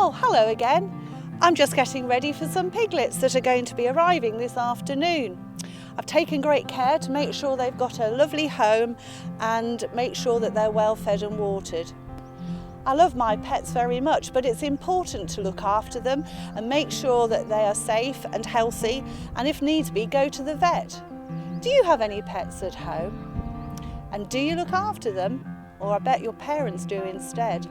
Oh, hello again. I'm just getting ready for some piglets that are going to be arriving this afternoon. I've taken great care to make sure they've got a lovely home and make sure that they're well fed and watered. I love my pets very much, but it's important to look after them and make sure that they are safe and healthy, and if needs be, go to the vet. Do you have any pets at home? And do you look after them? Or I bet your parents do instead.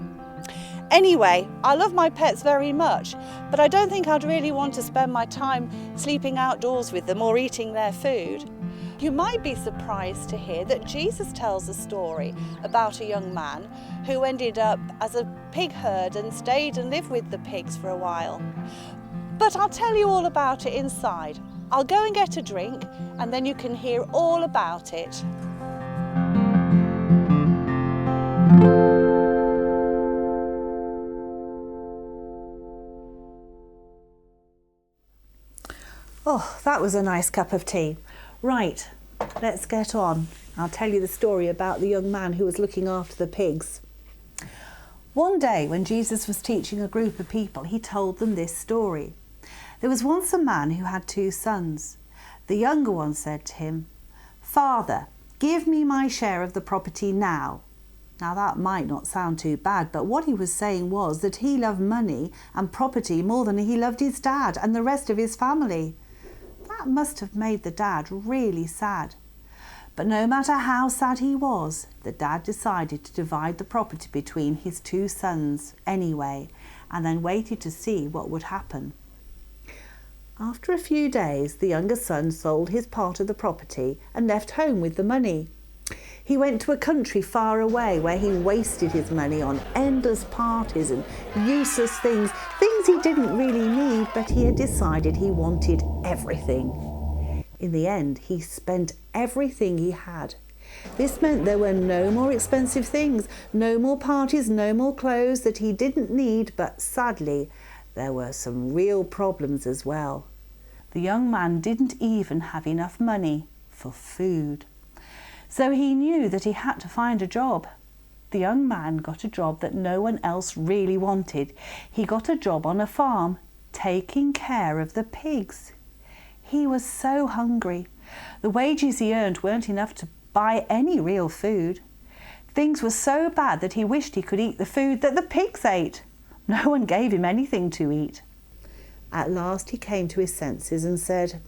Anyway, I love my pets very much, but I don't think I'd really want to spend my time sleeping outdoors with them or eating their food. You might be surprised to hear that Jesus tells a story about a young man who ended up as a pig herd and stayed and lived with the pigs for a while. But I'll tell you all about it inside. I'll go and get a drink and then you can hear all about it. Oh, that was a nice cup of tea. Right, let's get on. I'll tell you the story about the young man who was looking after the pigs. One day when Jesus was teaching a group of people, he told them this story. There was once a man who had 2 sons. The younger one said to him, "Father, give me my share of the property now." Now that might not sound too bad, but what he was saying was that he loved money and property more than he loved his dad and the rest of his family. That must have made the dad really sad. But no matter how sad he was, the dad decided to divide the property between his 2 sons anyway, and then waited to see what would happen. After a few days, the younger son sold his part of the property and left home with the money. He went to a country far away where he wasted his money on endless parties and useless things he didn't really need, but he had decided he wanted everything. In the end, he spent everything he had. This meant there were no more expensive things, no more parties, no more clothes that he didn't need, but sadly, there were some real problems as well. The young man didn't even have enough money for food. So he knew that he had to find a job. The young man got a job that no one else really wanted. He got a job on a farm, taking care of the pigs. He was so hungry. The wages he earned weren't enough to buy any real food. Things were so bad that he wished he could eat the food that the pigs ate. No one gave him anything to eat. At last he came to his senses and said,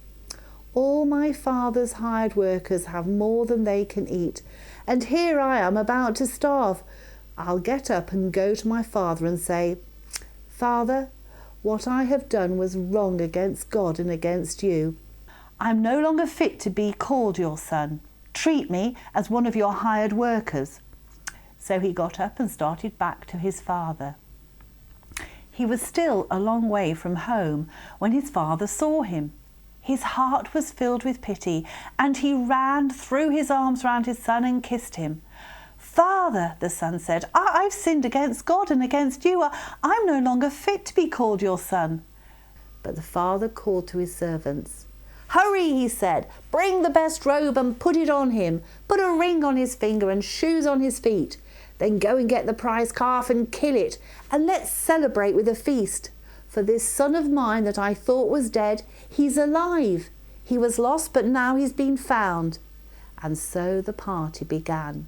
"All my father's hired workers have more than they can eat, and here I am about to starve. I'll get up and go to my father and say, 'Father, what I have done was wrong against God and against you. I'm no longer fit to be called your son. Treat me as one of your hired workers.'" So he got up and started back to his father. He was still a long way from home when his father saw him. His heart was filled with pity, and he ran, threw his arms round his son and kissed him. "Father," the son said, I've sinned against God and against you. I'm no longer fit to be called your son." But the father called to his servants. "Hurry," he said, "bring the best robe and put it on him. Put a ring on his finger and shoes on his feet. Then go and get the prize calf and kill it, and let's celebrate with a feast. For this son of mine that I thought was dead, he's alive. He was lost, but now he's been found." And so the party began.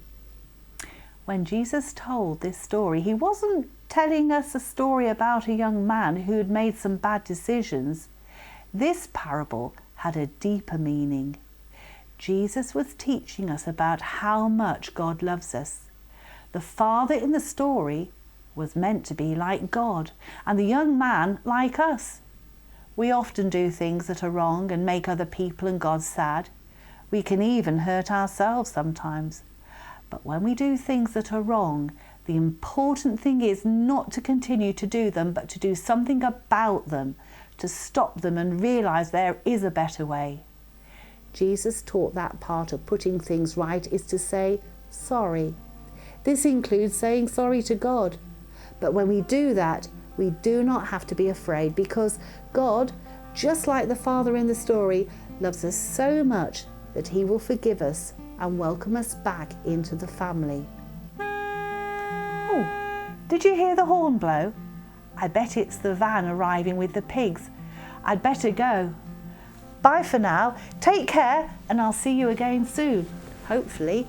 When Jesus told this story, he wasn't telling us a story about a young man who had made some bad decisions. This parable had a deeper meaning. Jesus was teaching us about how much God loves us. The father in the story was meant to be like God, and the young man like us. We often do things that are wrong and make other people and God sad. We can even hurt ourselves sometimes. But when we do things that are wrong, the important thing is not to continue to do them, but to do something about them, to stop them and realize there is a better way. Jesus taught that part of putting things right is to say sorry. This includes saying sorry to God. But when we do that, we do not have to be afraid, because God, just like the father in the story, loves us so much that he will forgive us and welcome us back into the family. Oh, did you hear the horn blow? I bet it's the van arriving with the pigs. I'd better go. Bye for now. Take care, and I'll see you again soon, hopefully.